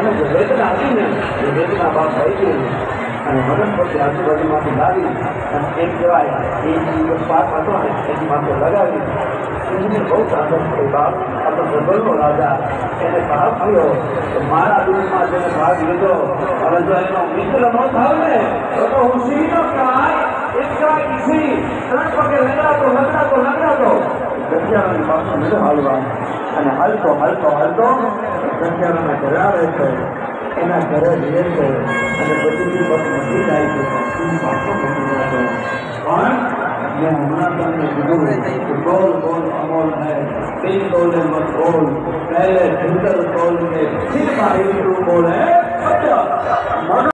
અને જે વેદના હતી ને એ વેદના બાદ થઈ ગઈ અને મદન પછી આજુબાજુમાંથી લાવી અને એક કહેવાય એ પાક હતો ને એની માથે લગાવી એને બહુ સાધન પડી બાપ આ તો જબરનો રાજા એને ભાવ થયો તો મારા દુઃખમાં જેને ભાગ લીધો હવે જો એનો મિત્ર ન થાવ ને તો હું સીનો કાય इसका किसी तरह पके लगा तो गंजाराની પાછળ ન હાલવા અને હાલતો ગંજારાના ઘરે આવે છે એના ઘરે રહે છે અને બધું બસ મળી જાય છે એ પાછો બની જતો પણ મેં હમણાં તમને કીધું બોલ અમોલ હૈ तीन बोले मत बोल पहले फिल्टर बोल के फिर बाहर बोल है